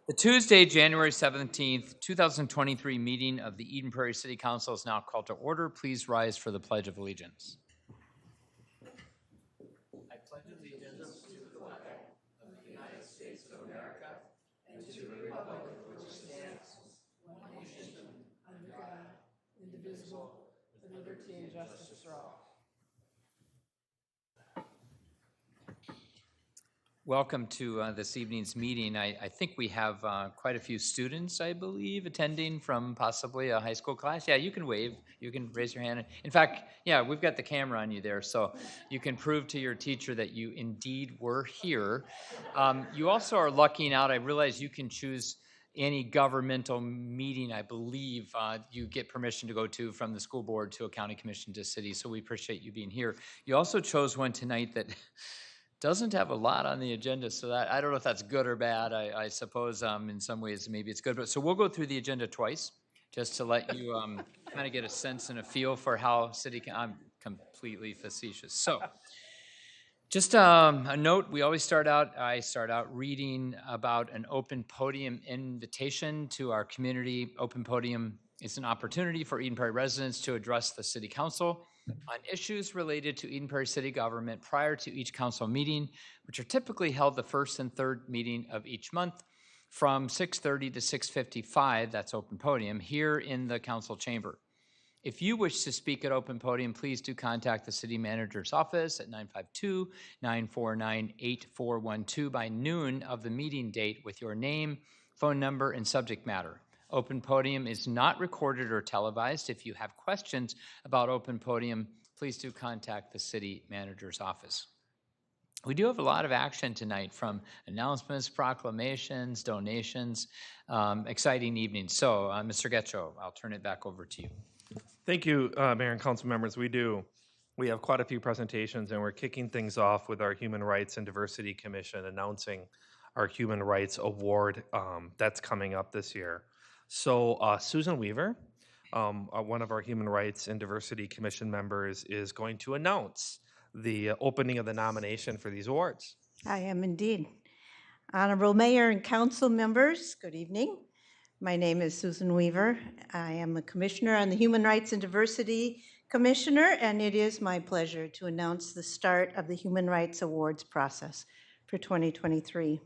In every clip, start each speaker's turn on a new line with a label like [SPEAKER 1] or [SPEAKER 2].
[SPEAKER 1] The Tuesday, January 17th, 2023 meeting of the Eden Prairie City Council is now called to order. Please rise for the Pledge of Allegiance. I pledge allegiance to the flag of the United States of America and to the republic for which it stands, one nation, under God, indivisible, with liberty and justice for all. Welcome to this evening's meeting. I think we have quite a few students, I believe, attending from possibly a high school class. Yeah, you can wave. You can raise your hand. In fact, yeah, we've got the camera on you there, so you can prove to your teacher that you indeed were here. You also are lucking out. I realize you can choose any governmental meeting, I believe, you get permission to go to from the school board to a county commission to city, so we appreciate you being here. You also chose one tonight that doesn't have a lot on the agenda, so that I don't know if that's good or bad. I suppose in some ways maybe it's good. But so we'll go through the agenda twice, just to let you kind of get a sense and a feel for how I'm completely facetious. So just a note, I start out reading about an open podium invitation to our community. Open podium is an opportunity for Eden Prairie residents to address the city council on issues related to Eden Prairie city government prior to each council meeting, which are typically held the first and third meeting of each month from 6:30 to 6:55, that's open podium, here in the council chamber. If you wish to speak at open podium, please do contact the city manager's office at 952-949-8412 by noon of the meeting date with your name, phone number, and subject matter. Open podium is not recorded or televised. If you have questions about open podium, please do contact the city manager's office. We do have a lot of action tonight, from announcements, proclamations, donations, exciting evening. So, Mr. Getcho, I'll turn it back over to you.
[SPEAKER 2] Thank you, Mayor and Council members. We have quite a few presentations, and we're kicking things off with our Human Rights and Diversity Commission announcing our Human Rights Award that's coming up this year. So Susan Weaver, one of our Human Rights and Diversity Commission members, is going to announce the opening of the nomination for these awards.
[SPEAKER 3] I am indeed. Honorable Mayor and Council members, good evening. My name is Susan Weaver. I am a commissioner on the Human Rights and Diversity Commissioner, and it is my pleasure to announce the start of the Human Rights Awards process for 2023.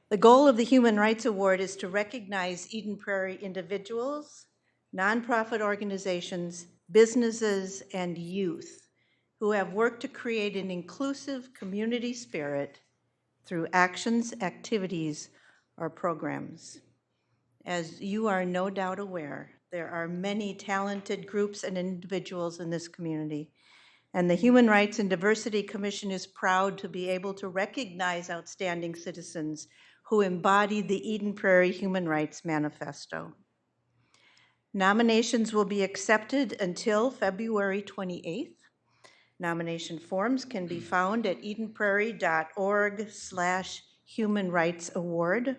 [SPEAKER 3] The goal of the Human Rights Award is to recognize Eden Prairie individuals, nonprofit organizations, businesses, and youth who have worked to create an inclusive community spirit through actions, activities, or programs. As you are no doubt aware, there are many talented groups and individuals in this community, and the Human Rights and Diversity Commission is proud to be able to recognize outstanding citizens who embody the Eden Prairie Human Rights Manifesto. Nominations will be accepted until February 28th. Nomination forms can be found at edenprairie.org/Human Rights Award.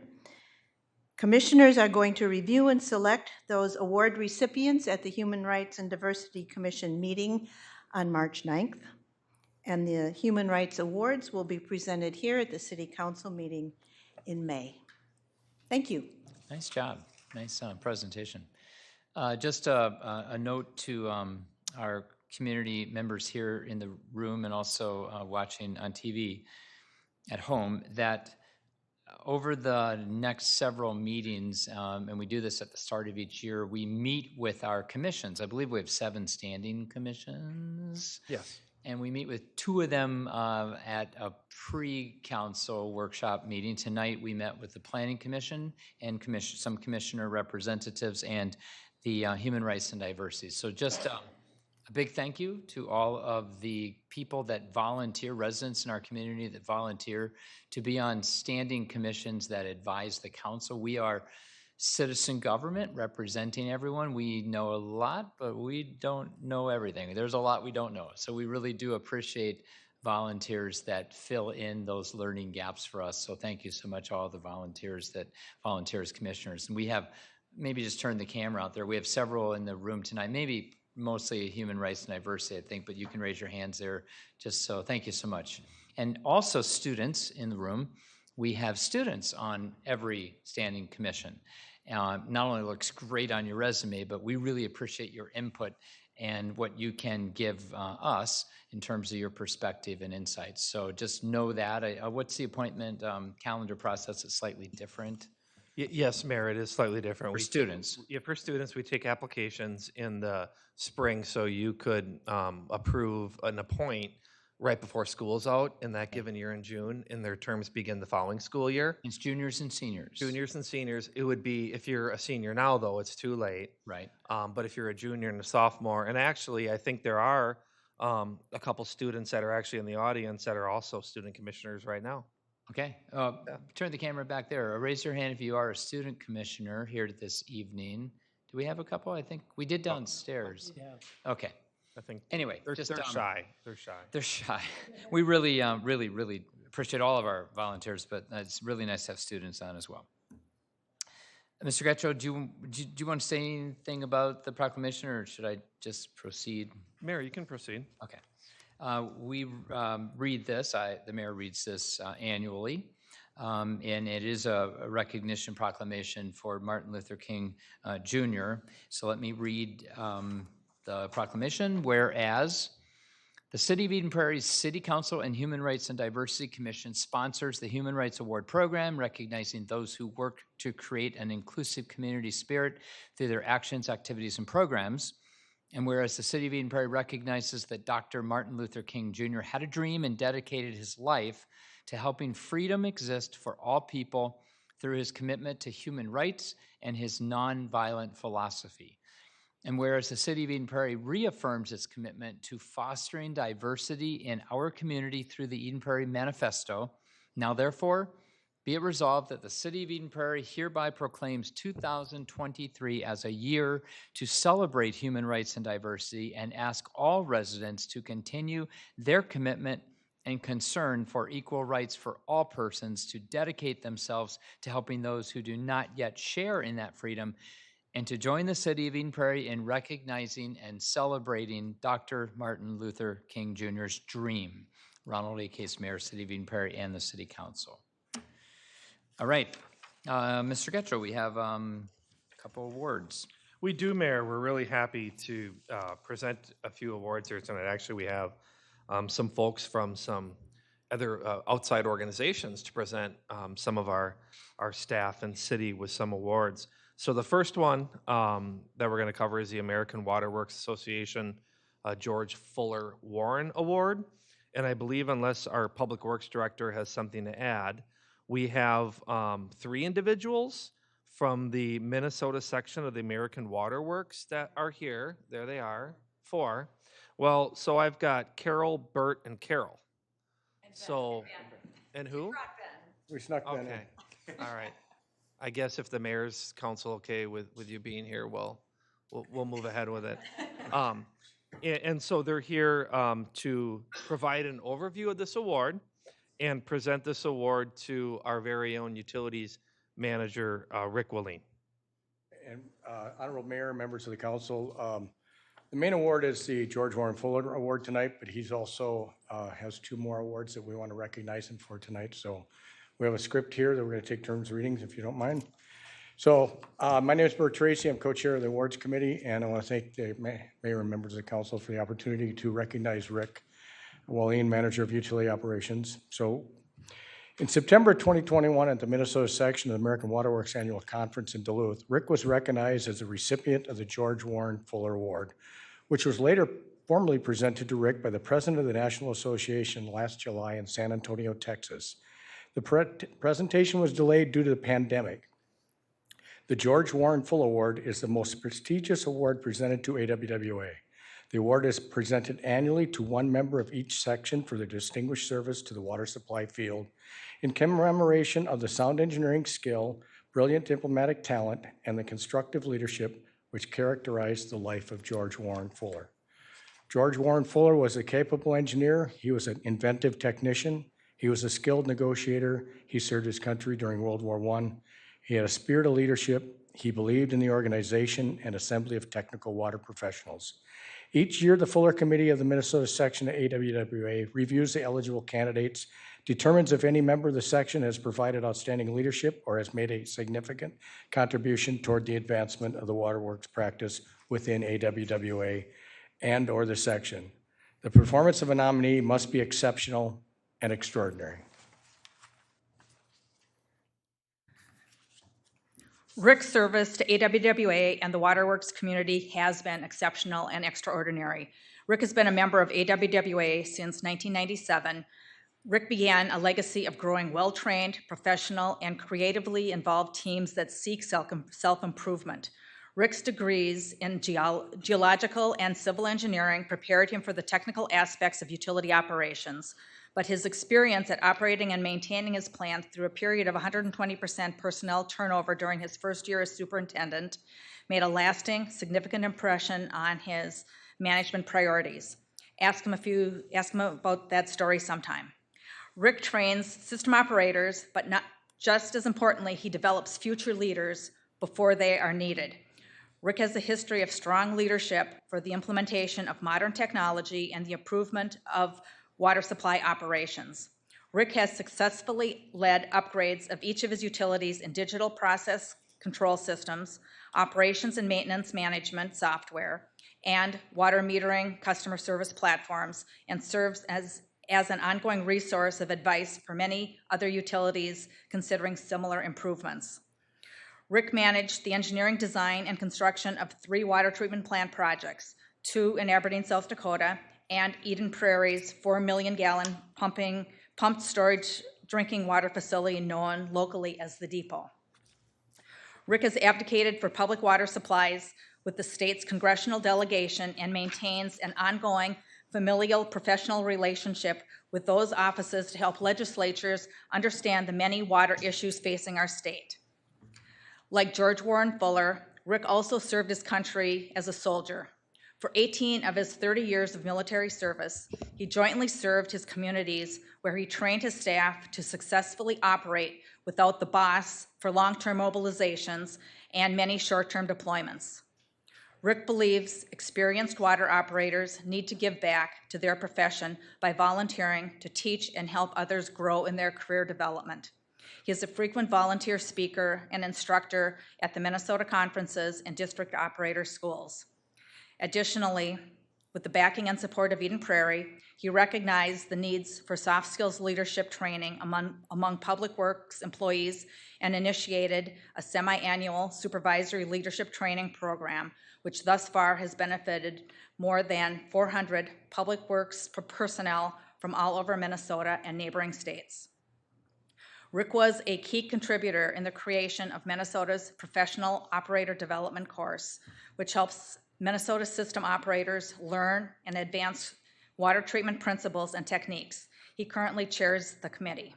[SPEAKER 3] Commissioners are going to review and select those award recipients at the Human Rights and Diversity Commission meeting on March 9th. And the Human Rights Awards will be presented here at the City Council meeting in May. Thank you.
[SPEAKER 1] Nice job. Nice presentation. Just a note to our community members here in the room and also watching on TV at home that over the next several meetings, and we do this at the start of each year, we meet with our commissions. I believe we have 7 standing commissions.
[SPEAKER 2] Yes.
[SPEAKER 1] And we meet with 2 of them at a pre-council workshop meeting. Tonight we met with the Planning Commission and some commissioner representatives and the Human Rights and Diversity. So just a big thank you to all of the people that volunteer, residents in our community that volunteer to be on standing commissions that advise the council. We are citizen government representing everyone. We know a lot, but we don't know everything. There's a lot we don't know. So we really do appreciate volunteers that fill in those learning gaps for us. So thank you so much, all the volunteers that volunteer as commissioners. And we have, maybe just turn the camera out there. We have several in the room tonight, maybe mostly Human Rights and Diversity, I think, but you can raise your hands there just so. Thank you so much. And also students in the room. we have students on every standing commission. Not only looks great on your resume, but we really appreciate your input and what you can give us in terms of your perspective and insights. So just know that. What's the appointment calendar process? It's slightly different
[SPEAKER 2] Yes, Mayor, it is slightly different.
[SPEAKER 1] for students.
[SPEAKER 2] For students, we take applications in the spring, so you could approve and appoint right before school's out in that given year in June, and their terms begin the following school year.
[SPEAKER 1] It's juniors and seniors.
[SPEAKER 2] Juniors and seniors, it would be, if you're a senior now, though, it's too late.
[SPEAKER 1] Right.
[SPEAKER 2] But if you're a junior and a sophomore, and actually, I think there are a couple students that are actually in the audience that are also student commissioners right now.
[SPEAKER 1] Okay. Turn the camera back there. Raise your hand if you are a student commissioner here this evening. Do we have a couple? I think we did downstairs. Okay.
[SPEAKER 2] I think
[SPEAKER 1] Anyway,
[SPEAKER 2] they're
[SPEAKER 1] just
[SPEAKER 2] shy. They're shy.
[SPEAKER 1] they're shy. We really, really appreciate all of our volunteers, but it's really nice to have students on as well. Mr. Getchell, do you want to say anything about the proclamation, or should I just proceed?
[SPEAKER 2] Mayor, you can proceed.
[SPEAKER 1] Okay. We read this, the mayor reads this annually, and it is a recognition proclamation for Martin Luther King Jr. So let me read the proclamation. Whereas the City of Eden Prairie's City Council and Human Rights and Diversity Commission sponsors the Human Rights Award Program, recognizing those who work to create an inclusive community spirit through their actions, activities, and programs. And whereas the City of Eden Prairie recognizes that Dr. Martin Luther King Jr. had a dream and dedicated his life to helping freedom exist for all people through his commitment to human rights and his nonviolent philosophy. And whereas the City of Eden Prairie reaffirms its commitment to fostering diversity in our community through the Eden Prairie Manifesto, now therefore, be it resolved that the City of Eden Prairie hereby proclaims 2023 as a year to celebrate human rights and diversity, and ask all residents to continue their commitment and concern for equal rights for all persons, to dedicate themselves to helping those who do not yet share in that freedom, and to join the City of Eden Prairie in recognizing and celebrating Dr. Martin Luther King Jr.'s dream. Ronald A. Case, Mayor, City of Eden Prairie, and the City Council. All right, Mr. Getchell, we have a couple awards.
[SPEAKER 2] We do, Mayor. We're really happy to present a few awards here tonight. Actually, we have some folks from some other outside organizations to present some of our staff and city with some awards. So the first one that we're going to cover is the American Water Works Association George Fuller Warren Award. And I believe, unless our Public Works Director has something to add, we have 3 individuals from the Minnesota section of the American Water Works that are here. There they are, 4. Well, so I've got Carol, Bert, and Carol. So, and who?
[SPEAKER 4] We snuck Ben in.
[SPEAKER 2] Okay, all right. I guess if the mayor's council okay with you being here, we'll move ahead with it. And so they're here to provide an overview of this award and present this award to our very own utilities manager, Rick Willeen.
[SPEAKER 4] And Honorable Mayor, members of the council, the main award is the George Warren Fuller Award tonight, but he's also has 2 more awards that we want to recognize him for tonight. So we have a script here that we're going to take turns reading, if you don't mind. So my name is Bert Tracy. I'm co-chair of the awards committee, and I want to thank the mayor and members of the council for the opportunity to recognize Rick Willeen, manager of utility operations. So in September 2021, at the Minnesota section of the American Water Works Annual Conference in Duluth, Rick was recognized as a recipient of the George Warren Fuller Award, which was later formally presented to Rick by the president of the National Association last July in San Antonio, Texas. The presentation was delayed due to the pandemic. The George Warren Fuller Award is the most prestigious award presented to AWWA. The award is presented annually to one member of each section for their distinguished service to the water supply field in commemoration of the sound engineering skill, brilliant diplomatic talent, and the constructive leadership which characterized the life of George Warren Fuller. George Warren Fuller was a capable engineer. He was an inventive technician. He was a skilled negotiator. He served his country during World War I. He had a spirit of leadership. He believed in the organization and assembly of technical water professionals. Each year, the Fuller Committee of the Minnesota section of AWWA reviews the eligible candidates determines if any member of the section has provided outstanding leadership or has made a significant contribution toward the advancement of the waterworks practice within AWWA and/or the section. The performance of a nominee must be exceptional and extraordinary.
[SPEAKER 5] Rick's service to AWWA and the waterworks community has been exceptional and extraordinary. Rick has been a member of AWWA since 1997. Rick began a legacy of growing well-trained, professional, and creatively involved teams that seek self-improvement. Rick's degrees in geological and civil engineering prepared him for the technical aspects of utility operations, but his experience at operating and maintaining his plants through a period of 120% personnel turnover during his first year as superintendent made a lasting, significant impression on his management priorities. Ask him about that story sometime. Rick trains system operators, but not just as importantly, he develops future leaders before they are needed. Rick has a history of strong leadership for the implementation of modern technology and the improvement of water supply operations. Rick has successfully led upgrades of each of his utilities in digital process control systems, operations and maintenance management software, and water metering customer service platforms, and serves as an ongoing resource of advice for many other utilities considering similar improvements. Rick managed the engineering, design, and construction of 3 water treatment plant projects, 2 in Aberdeen, South Dakota, and Eden Prairie's 4 million gallon pumped storage drinking water facility known locally as the Depot. Rick has advocated for public water supplies with the state's congressional delegation and maintains an ongoing familial professional relationship with those offices to help legislatures understand the many water issues facing our state. Like George Warren Fuller, Rick also served his country as a soldier. For 18 of his 30 years of military service, he jointly served his communities where he trained his staff to successfully operate without the boss for long-term mobilizations and many short-term deployments. Rick believes experienced water operators need to give back to their profession by volunteering to teach and help others grow in their career development. He is a frequent volunteer speaker and instructor at the Minnesota conferences and district operator schools. Additionally, with the backing and support of Eden Prairie, he recognized the needs for soft skills leadership training among public works employees and initiated a semi-annual supervisory leadership training program, which thus far has benefited more than 400 public works personnel from all over Minnesota and neighboring states. Rick was a key contributor in the creation of Minnesota's Professional Operator Development Course, which helps Minnesota system operators learn and advance water treatment principles and techniques. He currently chairs the committee.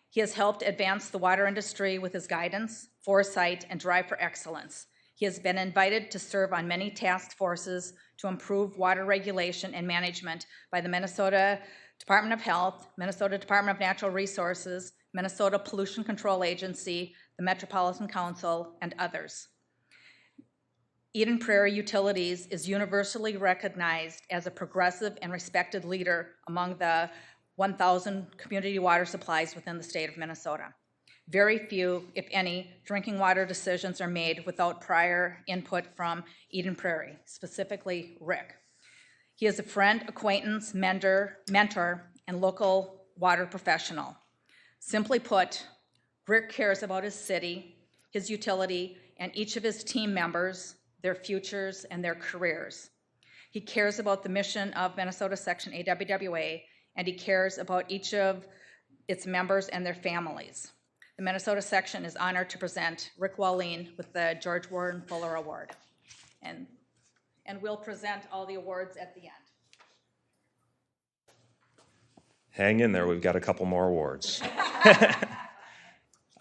[SPEAKER 5] He has helped advance the water industry with his guidance, foresight, and drive for excellence. He has been invited to serve on many task forces to improve water regulation and management by the Minnesota Department of Health, Minnesota Department of Natural Resources, Minnesota Pollution Control Agency, the Metropolitan Council, and others. Eden Prairie Utilities is universally recognized as a progressive and respected leader among the 1,000 community water supplies within the state of Minnesota. Very few, if any, drinking water decisions are made without prior input from Eden Prairie, specifically Rick. He is a friend, acquaintance, mentor, and local water professional. Simply put, Rick cares about his city, his utility, and each of his team members, their futures, and their careers. He cares about the mission of Minnesota Section AWWA, and he cares about each of its members and their families. The Minnesota Section is honored to present Rick Wallin with the George Warren Fuller Award. And we'll present all the awards at the end.
[SPEAKER 6] Hang in there, we've got a couple more awards.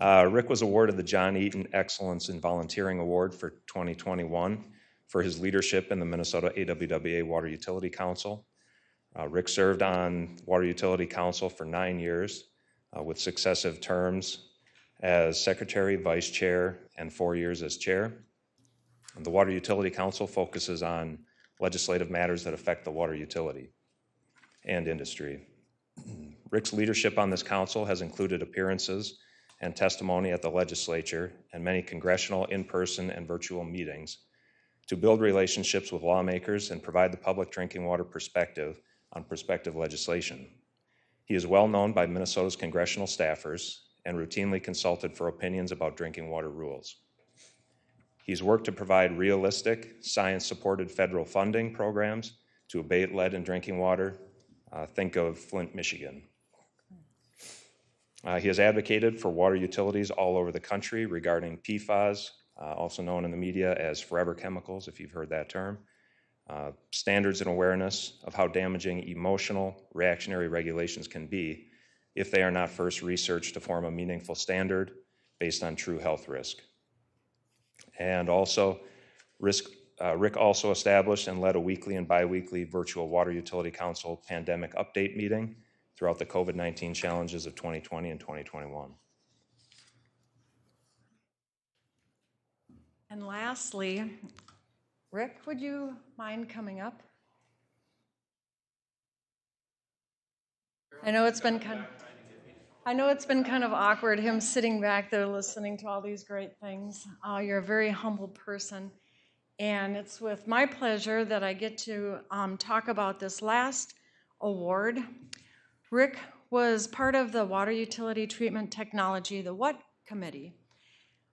[SPEAKER 6] Rick was awarded the John Eaton Excellence in Volunteering Award for 2021 for his leadership in the Minnesota AWWA Water Utility Council. Rick served on Water Utility Council for 9 years with successive terms as Secretary, Vice Chair, and 4 years as Chair. And the Water Utility Council focuses on legislative matters that affect the water utility and industry. Rick's leadership on this council has included appearances and testimony at the legislature and many congressional in-person and virtual meetings to build relationships with lawmakers and provide the public drinking water perspective on prospective legislation. He is well known by Minnesota's congressional staffers and routinely consulted for opinions about drinking water rules. He's worked to provide realistic, science-supported federal funding programs to abate lead in drinking water. Think of Flint, Michigan. He has advocated for water utilities all over the country regarding PFAS, also known in the media as forever chemicals, if you've heard that term, standards and awareness of how damaging emotional reactionary regulations can be if they are not first researched to form a meaningful standard based on true health risk. And also, Rick also established and led a weekly and biweekly virtual Water Utility Council pandemic update meeting throughout the COVID-19 challenges of 2020 and 2021.
[SPEAKER 7] And lastly, Rick, would you mind coming up? I know it's been kind of awkward, him sitting back there listening to all these great things. You're a very humble person. And it's with my pleasure that I get to talk about this last award. Rick was part of the Water Utility Treatment Technology, the WUT Committee,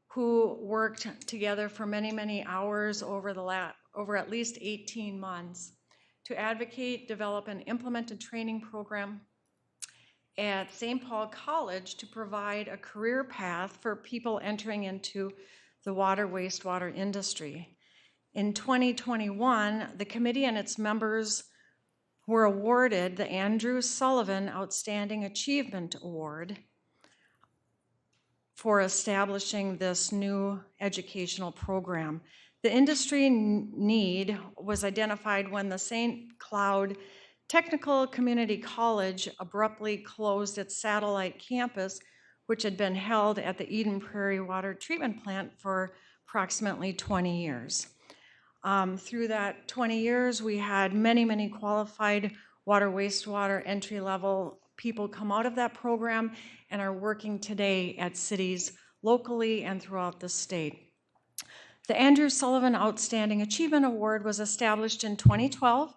[SPEAKER 7] who worked together for many, many hours over at least 18 months to advocate, develop, and implement a training program at St. Paul College to provide a career path for people entering into the water wastewater industry. In 2021, the committee and its members were awarded the Andrew Sullivan Outstanding Achievement Award for establishing this new educational program. The industry need was identified when the St. Cloud Technical Community College abruptly closed its satellite campus, which had been held at the Eden Prairie Water Treatment Plant for approximately 20 years. Through that 20 years, we had many, many qualified water, wastewater, entry-level people come out of that program and are working today at cities locally and throughout the state. The Andrew Sullivan Outstanding Achievement Award was established in 2012.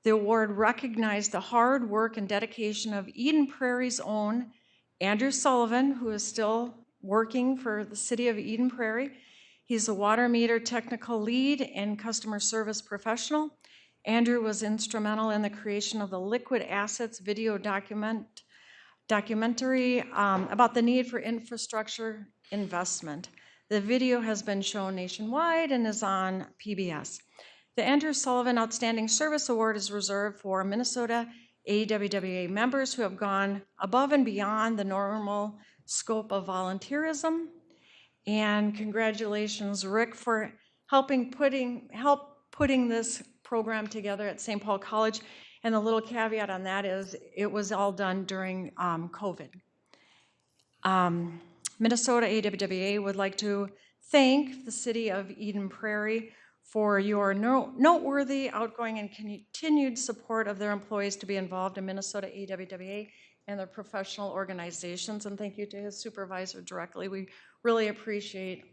[SPEAKER 7] The award recognized the hard work and dedication of Eden Prairie's own Andrew Sullivan, who is still working for the city of Eden Prairie. He's a water meter technical lead and customer service professional. Andrew was instrumental in the creation of the Liquid Assets video documentary about the need for infrastructure investment. The video has been shown nationwide and is on PBS. The Andrew Sullivan Outstanding Service Award is reserved for Minnesota AWWA members who have gone above and beyond the normal scope of volunteerism. And congratulations, Rick, for helping putting this program together at St. Paul College. And the little caveat on that is it was all done during COVID. Minnesota AWWA would like to thank the city of Eden Prairie for your noteworthy, outgoing, and continued support of their employees to be involved in Minnesota AWWA and their professional organizations. And thank you to his supervisor directly. We really appreciate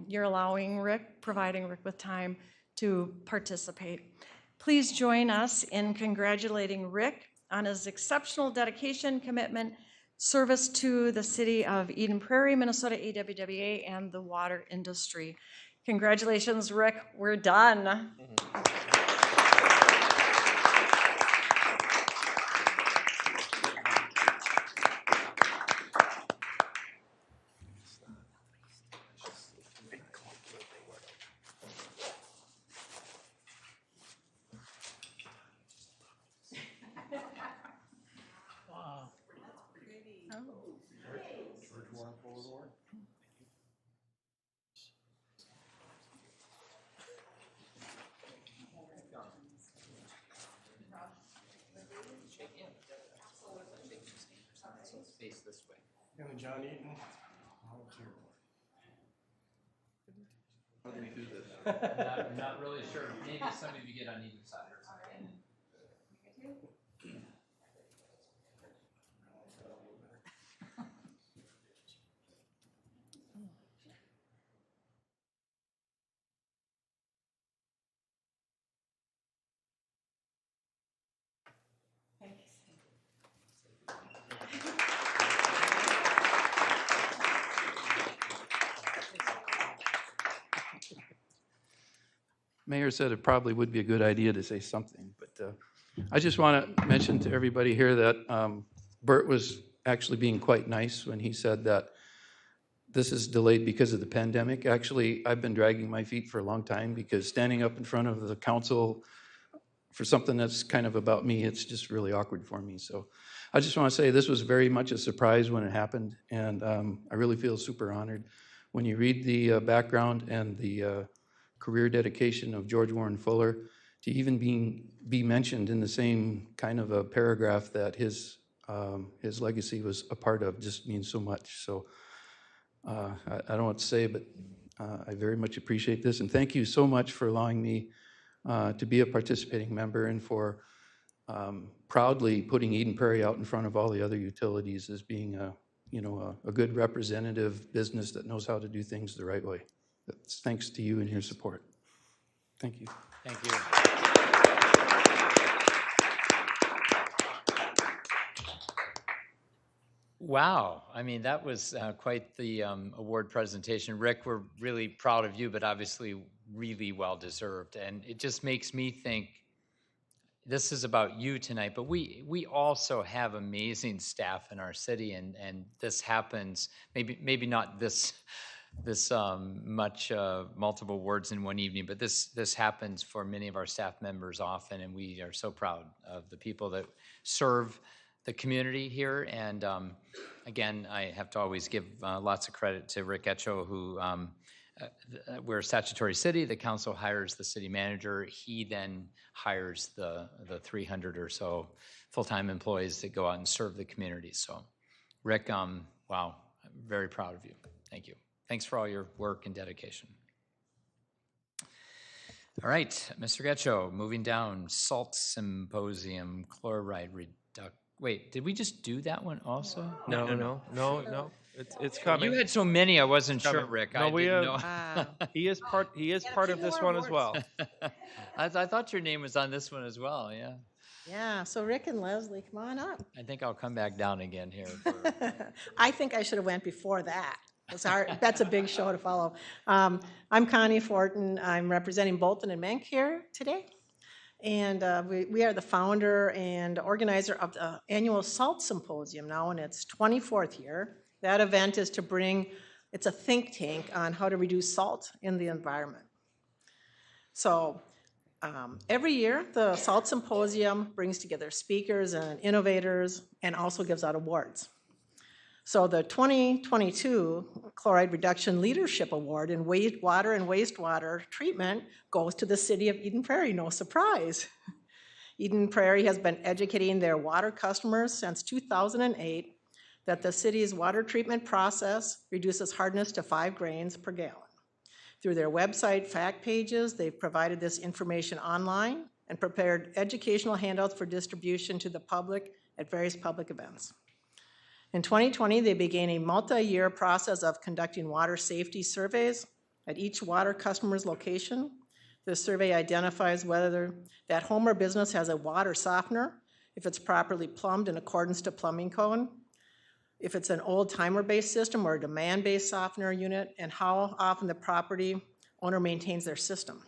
[SPEAKER 7] your providing Rick with time to participate. Please join us in congratulating Rick on his exceptional dedication, commitment, service to the city of Eden Prairie, Minnesota AWWA, and the water industry. Congratulations, Rick. We're done.
[SPEAKER 1] Face this way.
[SPEAKER 4] And then John Eaton.
[SPEAKER 1] Not really sure. Maybe some of you get on either side or something.
[SPEAKER 8] Mayor said it probably would be a good idea to say something, but I just want to mention to everybody here that Bert was actually being quite nice when he said that this is delayed because of the pandemic. Actually, I've been dragging my feet for a long time because standing up in front of the council for something that's kind of about me, it's just really awkward for me. So I just want to say this was very much a surprise when it happened, and I really feel super honored. When you read the background and the career dedication of George Warren Fuller, to even be mentioned in the same kind of a paragraph that his legacy was a part of just means so much. So I don't know what to say, but I very much appreciate this, and thank you so much for allowing me to be a participating member and for proudly putting Eden Prairie out in front of all the other utilities as being a good representative business that knows how to do things the right way. That's thanks to you and your support. Thank you.
[SPEAKER 1] Thank you. Wow, I mean, that was quite the award presentation. Rick, we're really proud of you, but obviously really well-deserved. And it just makes me think, this is about you tonight, but we also have amazing staff in our city, and this happens, maybe not this much multiple awards in one evening, but this happens for many of our staff members often, and we are so proud of the people that serve the community here. And again, I have to always give lots of credit to Rick Etcho, who we're a statutory city. The council hires the city manager. He then hires the 300 or so full-time employees that go out and serve the community. So Rick, wow, I'm very proud of you. Thank you. Thanks for all your work and dedication. All right, Mr. Getcho, moving down, Salt Symposium, Chloride Reduction. Wait, did we just do that one also?
[SPEAKER 2] No. It's coming.
[SPEAKER 1] You had so many, I wasn't sure,
[SPEAKER 2] coming.
[SPEAKER 1] Rick.
[SPEAKER 2] No,
[SPEAKER 1] I
[SPEAKER 2] we
[SPEAKER 1] didn't
[SPEAKER 2] have-
[SPEAKER 1] know.
[SPEAKER 2] He is part of this one as well.
[SPEAKER 1] I thought your name was on this one as well, yeah.
[SPEAKER 9] Yeah, so Rick and Leslie, come on up.
[SPEAKER 1] I think I'll come back down again here.
[SPEAKER 9] I think I should have went before that. That's a big show to follow. I'm Connie Fortin. I'm representing Bolton and Menk here today. And we are the founder and organizer of the annual Salt Symposium now in its 24th year. That event is to it's a think tank on how to reduce salt in the environment. So every year, the Salt Symposium brings together speakers and innovators and also gives out awards. So the 2022 Chloride Reduction Leadership Award in water and wastewater treatment goes to the city of Eden Prairie, no surprise. Eden Prairie has been educating their water customers since 2008 that the city's water treatment process reduces hardness to 5 grains per gallon. Through their website fact pages, they've provided this information online and prepared educational handouts for distribution to the public at various public events. In 2020, they began a multi-year process of conducting water safety surveys at each water customer's location. The survey identifies whether that home or business has a water softener, if it's properly plumbed in accordance to plumbing code, if it's an old timer-based system or a demand-based softener unit, and how often the property owner maintains their system.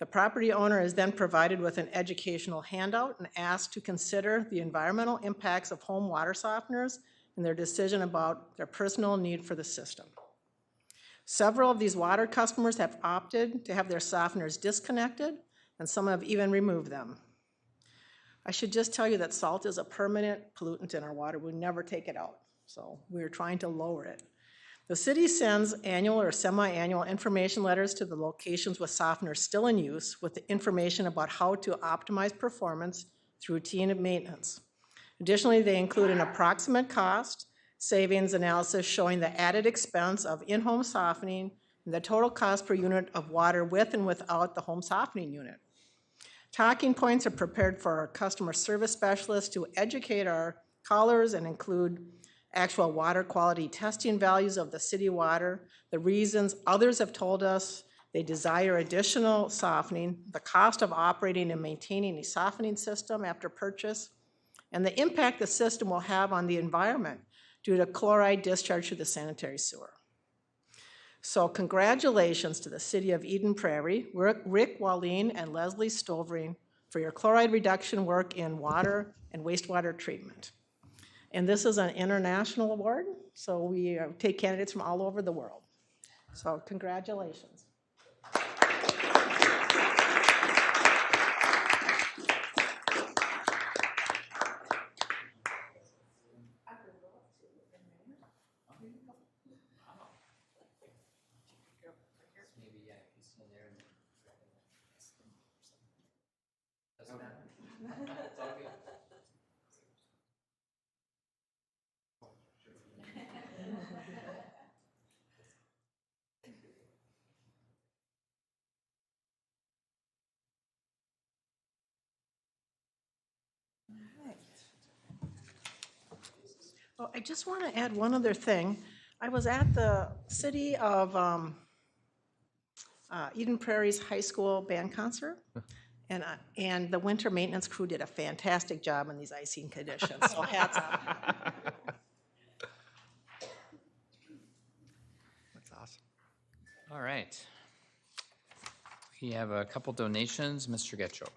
[SPEAKER 9] The property owner is then provided with an educational handout and asked to consider the environmental impacts of home water softeners in their decision about their personal need for the system. Several of these water customers have opted to have their softeners disconnected, and some have even removed them. I should just tell you that salt is a permanent pollutant in our water. We never take it out, so we're trying to lower it. The city sends annual or semi-annual information letters to the locations with softeners still in use with the information about how to optimize performance through routine maintenance. Additionally, they include an approximate cost savings analysis showing the added expense of in-home softening and the total cost per unit of water with and without the home softening unit. Talking points are prepared for our customer service specialists to educate our callers and include actual water quality testing values of the city water, the reasons others have told us they desire additional softening, the cost of operating and maintaining a softening system after purchase, and the impact the system will have on the environment due to chloride discharge to the sanitary sewer. So congratulations to the city of Eden Prairie, Rick Wallin and Leslie Stovering for your chloride reduction work in water and wastewater treatment. And this is an international award, so we take candidates from all over the world. So congratulations. Oh, I just want to add one other thing. I was at the city of Eden Prairie's high school band concert, and the winter maintenance crew did a fantastic job in these icing conditions, so hats off.
[SPEAKER 2] That's awesome.
[SPEAKER 1] All right. We have a couple donations. Mr. Getchell.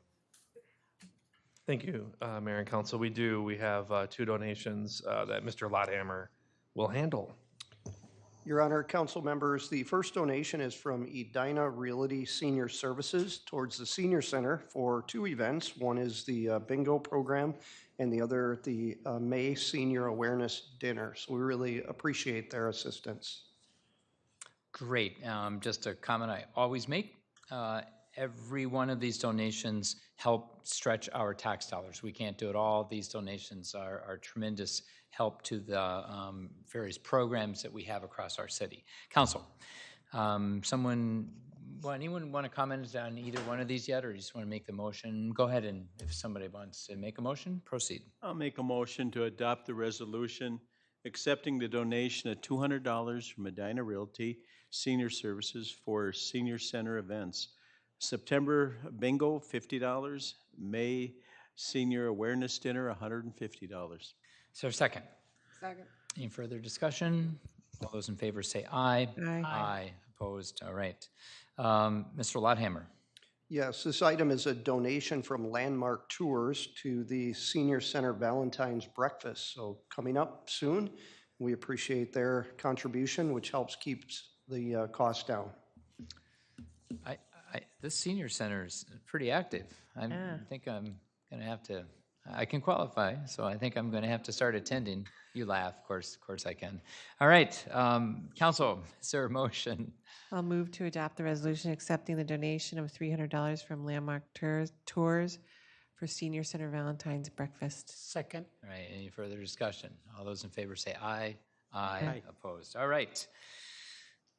[SPEAKER 2] Thank you, Mayor and Council. We do. We have 2 donations that Mr. Lothammer will handle.
[SPEAKER 10] Your Honor, council members, the first donation is from Edina Realty Senior Services towards the Senior Center for 2 events. One is the bingo program and the other the May Senior Awareness Dinner. So we really appreciate their assistance.
[SPEAKER 1] Great. Just a comment I always make. Every one of these donations help stretch our tax dollars. We can't do it all. These donations are tremendous help to the various programs that we have across our city. Council, anyone want to comment on either one of these yet, or you just want to make the motion? Go ahead, and if somebody wants to make a motion, proceed.
[SPEAKER 11] I'll make a motion to adopt the resolution accepting the donation of $200 from Edina Realty Senior Services for senior center events. September bingo, $50. May senior awareness dinner, $150.
[SPEAKER 1] Is there a second?
[SPEAKER 12] Second.
[SPEAKER 1] Any further discussion? All those in favor say aye.
[SPEAKER 12] Aye.
[SPEAKER 1] Aye. Opposed? All right. Mr. Lothammer.
[SPEAKER 10] Yes, this item is a donation from Landmark Tours to the Senior Center Valentine's Breakfast. So coming up soon, we appreciate their contribution, which helps keep the cost down.
[SPEAKER 1] This senior center is pretty active. I think I'm going to have to, I can qualify, so I think I'm going to have to start attending. You laugh, of course I can. All right, council, is there a motion?
[SPEAKER 12] I'll move to adopt the resolution accepting the donation of $300 from Landmark Tours for Senior Center Valentine's Breakfast.
[SPEAKER 13] Second.
[SPEAKER 1] All right, any further discussion? All those in favor say aye. Aye. Opposed. All right.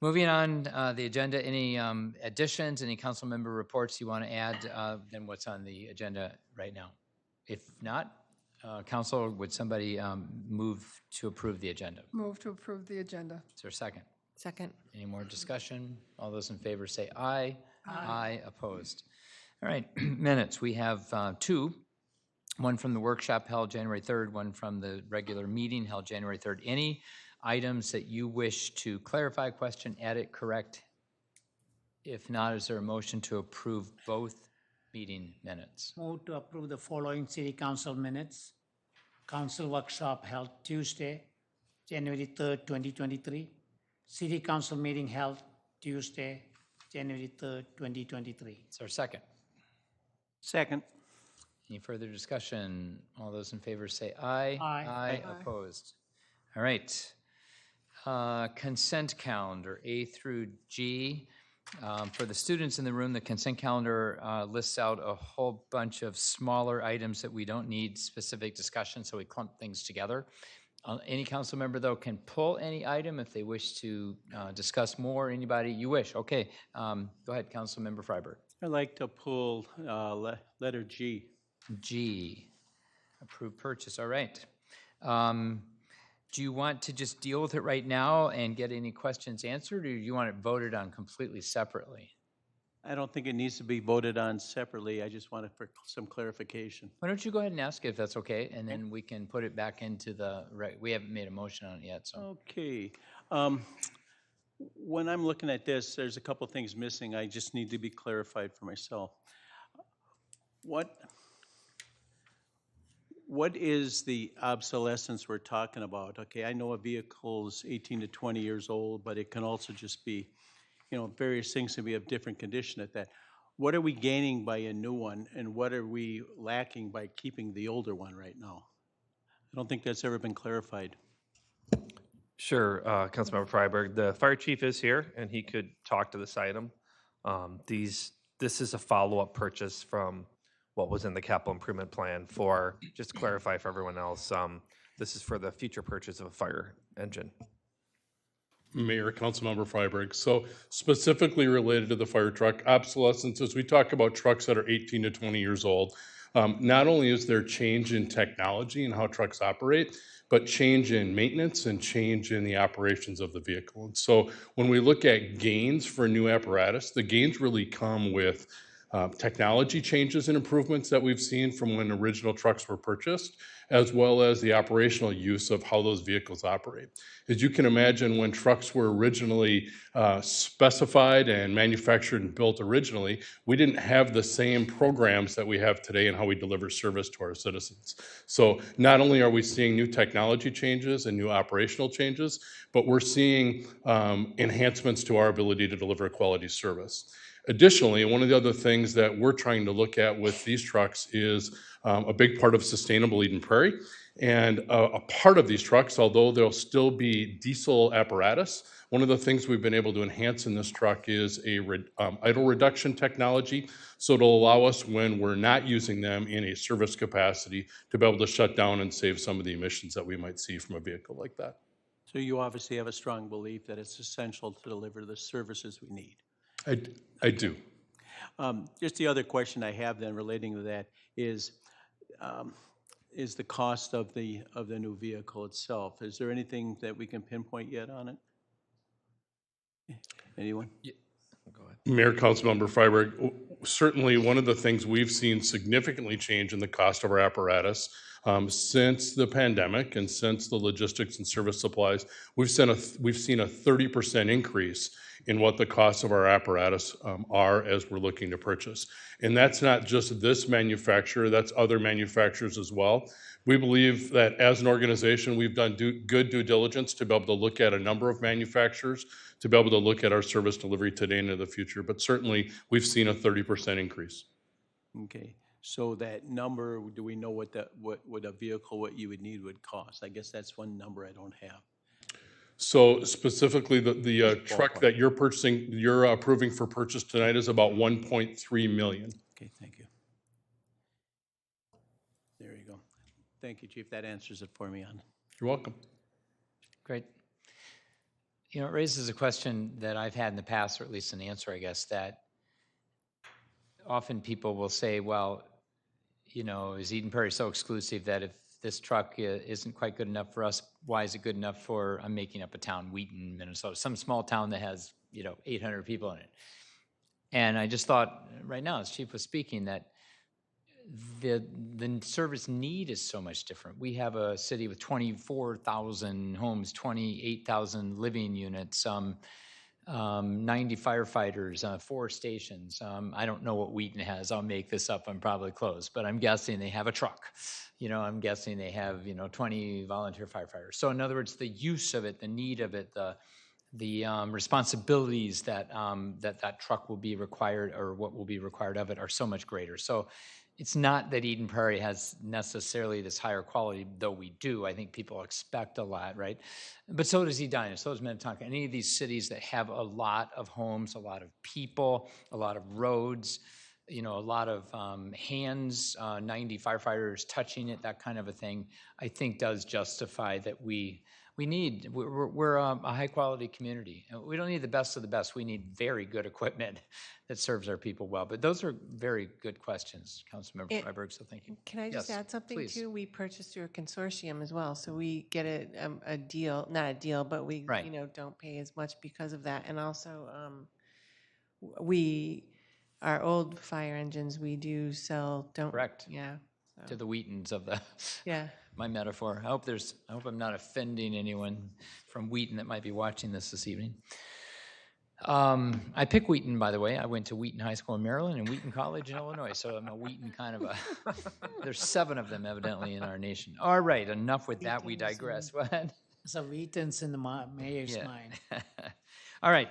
[SPEAKER 1] Moving on the agenda, any additions, any council member reports you want to add than what's on the agenda right now? If not, council, would somebody move to approve the agenda?
[SPEAKER 13] Move to approve the agenda.
[SPEAKER 1] Is there a second?
[SPEAKER 12] Second.
[SPEAKER 1] Any more discussion? All those in favor say aye. Aye. Opposed. All right, minutes. We have 2. One from the workshop held January 3rd, one from the regular meeting held January 3rd. Any items that you wish to clarify, question, edit, correct? If not, is there a motion to approve both meeting minutes?
[SPEAKER 13] Move to approve the following city council minutes. Council workshop held Tuesday, January 3rd, 2023. City council meeting held Tuesday, January 3rd, 2023.
[SPEAKER 1] Is there a second?
[SPEAKER 11] Second.
[SPEAKER 1] Any further discussion? All those in favor say aye.
[SPEAKER 13] Aye.
[SPEAKER 1] Opposed. All right. Consent calendar, A through G. For the students in the room, the consent calendar lists out a whole bunch of smaller items that we don't need specific discussion, so we clump things together. Any council member, though, can pull any item if they wish to discuss more. Anybody you wish. Okay. Go ahead, Council Member Freiberg.
[SPEAKER 11] I'd like to pull letter G.
[SPEAKER 1] G, approved purchase. All right. Do you want to just deal with it right now and get any questions answered, or do you want it voted on completely separately?
[SPEAKER 11] I don't think it needs to be voted on separately. I just wanted for some clarification.
[SPEAKER 1] Why don't you go ahead and ask if that's okay, and then we can put it back into the, we haven't made a motion on it yet, so.
[SPEAKER 11] Okay. when I'm looking at this, there's a couple things missing. I just need to be clarified for myself. What is the obsolescence we're talking about? Okay, I know a vehicle is 18 to 20 years old, but it can also just be, various things can be of different condition at that. What are we gaining by a new one, and what are we lacking by keeping the older one right now? I don't think that's ever been clarified.
[SPEAKER 2] Sure, Councilmember Freiberg. The fire chief is here, and he could talk to this item. This is a follow-up purchase from what was in the capital improvement plan for, just to clarify for everyone else, this is for the future purchase of a fire engine.
[SPEAKER 14] Mayor, Councilmember Freiberg. So specifically related to the fire truck obsolescence, as we talk about trucks that are 18 to 20 years old, not only is there change in technology and how trucks operate, but change in maintenance and change in the operations of the vehicle. And so when we look at gains for new apparatus, the gains really come with technology changes and improvements that we've seen from when original trucks were purchased, as well as the operational use of how those vehicles operate. As you can imagine, when trucks were originally specified and manufactured and built originally, we didn't have the same programs that we have today in how we deliver service to our citizens. So not only are we seeing new technology changes and new operational changes, but we're seeing enhancements to our ability to deliver quality service. Additionally, one of the other things that we're trying to look at with these trucks is a big part of sustainable Eden Prairie. And a part of these trucks, although there'll still be diesel apparatus, one of the things we've been able to enhance in this truck is a idle reduction technology. So it'll allow us, when we're not using them in a service capacity, to be able to shut down and save some of the emissions that we might see from a vehicle like that.
[SPEAKER 11] So you obviously have a strong belief that it's essential to deliver the services we need.
[SPEAKER 14] I do.
[SPEAKER 11] Just the other question I have then relating to that is the cost of the new vehicle itself. Is there anything that we can pinpoint yet on it? Anyone?
[SPEAKER 2] Go ahead.
[SPEAKER 14] Mayor, Councilmember Freiberg, certainly one of the things we've seen significantly change in the cost of our apparatus since the pandemic and since the logistics and service supplies, we've seen a 30% increase in what the costs of our apparatus are as we're looking to purchase. And that's not just this manufacturer, that's other manufacturers as well. We believe that as an organization, we've done good due diligence to be able to look at a number of manufacturers, to be able to look at our service delivery today and in the future. But certainly, we've seen a 30% increase.
[SPEAKER 11] Okay, so that number, do we know what a vehicle, what you would need would cost? I guess that's one number I don't have.
[SPEAKER 14] So specifically, the truck that you're purchasing, you're approving for purchase tonight is about 1.3 million.
[SPEAKER 11] Okay, thank you. There you go. Thank you, Chief. That answers it for me on.
[SPEAKER 14] You're welcome.
[SPEAKER 1] Great. It raises a question that I've had in the past, or at least an answer, I guess, that often people will say, well, is Eden Prairie so exclusive that if this truck isn't quite good enough for us, why is it good enough for, I'm making up a town, Wheaton, Minnesota, some small town that has, 800 people in it. And I just thought right now, as Chief was speaking, that the service need is so much different. We have a city with 24,000 homes, 28,000 living units, 90 firefighters, 4 stations. I don't know what Wheaton has. I'll make this up. I'm probably close, but I'm guessing they have a truck. I'm guessing they have 20 volunteer firefighters. So in other words, the use of it, the need of it, the responsibilities that that truck will be required, or what will be required of it, are so much greater. So it's not that Eden Prairie has necessarily this higher quality, though we do. I think people expect a lot, right? But so does Edina, so does Minnetonka. Any of these cities that have a lot of homes, a lot of people, a lot of roads, a lot of hands, 90 firefighters touching it, that kind of a thing, I think does justify that we're a high quality community. We don't need the best of the best. We need very good equipment that serves our people well. But those are very good questions, Councilmember Freiberg, so thank you.
[SPEAKER 12] Can I just add something
[SPEAKER 1] please.
[SPEAKER 12] too? We purchased through a consortium as well, so we get a deal, not a deal, but we don't pay as much because of that. And also, our old fire engines we do sell.
[SPEAKER 1] Correct.
[SPEAKER 12] Yeah.
[SPEAKER 1] To the Wheatons of the my metaphor. I hope I'm not offending anyone from Wheaton that might be watching this evening. I pick Wheaton, by the way. I went to Wheaton High School in Maryland and Wheaton College in Illinois, so I'm a Wheaton kind of a, there's 7 of them evidently in our nation. All right, enough with that, we digress. What?
[SPEAKER 13] So Wheaton's in the mayor's
[SPEAKER 1] Yeah.
[SPEAKER 13] mind.
[SPEAKER 1] All right,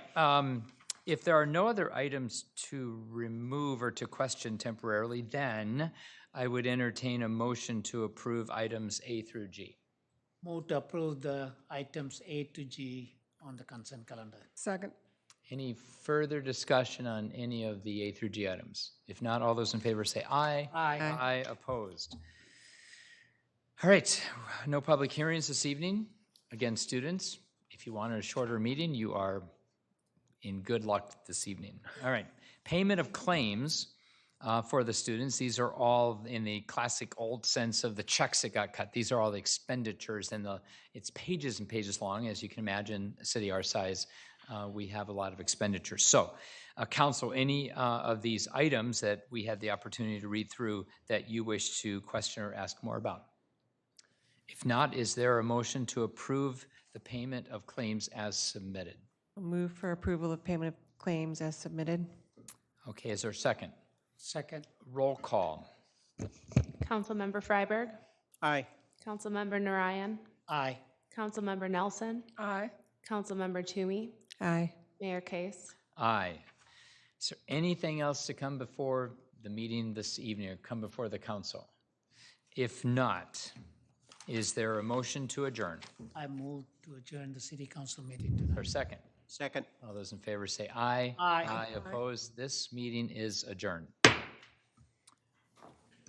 [SPEAKER 1] if there are no other items to remove or to question temporarily, then I would entertain a motion to approve items A through G.
[SPEAKER 13] Move to approve the items A to G on the consent calendar.
[SPEAKER 9] Second.
[SPEAKER 1] Any further discussion on any of the A through G items? If not, all those in favor say aye.
[SPEAKER 13] Aye.
[SPEAKER 1] Aye, opposed. All right, no public hearings this evening. Again, students, if you wanted a shorter meeting, you are in good luck this evening. All right, payment of claims for the students. These are all in the classic old sense of the checks that got cut. These are all the expenditures, and it's pages and pages long. As you can imagine, a city our size, we have a lot of expenditures. So, council, any of these items that we had the opportunity to read through that you wish to question or ask more about? If not, is there a motion to approve the payment of claims as submitted?
[SPEAKER 12] Move for approval of payment of claims as submitted.
[SPEAKER 1] Okay, is there a second?
[SPEAKER 13] Second.
[SPEAKER 1] Roll call.
[SPEAKER 15] Councilmember Freiberg,
[SPEAKER 11] Aye.
[SPEAKER 15] Councilmember Narayan,
[SPEAKER 13] Aye.
[SPEAKER 15] Councilmember Nelson,
[SPEAKER 9] Aye.
[SPEAKER 15] Councilmember Toomey,
[SPEAKER 12] Aye.
[SPEAKER 15] Mayor Case.
[SPEAKER 1] Aye. Is there anything else to come before the meeting this evening or come before the council? If not, is there a motion to adjourn?
[SPEAKER 13] I move to adjourn the city council meeting tonight.
[SPEAKER 1] Or second?
[SPEAKER 11] Second.
[SPEAKER 1] All those in favor say aye.
[SPEAKER 13] Aye.
[SPEAKER 1] Aye, opposed. This meeting is adjourned.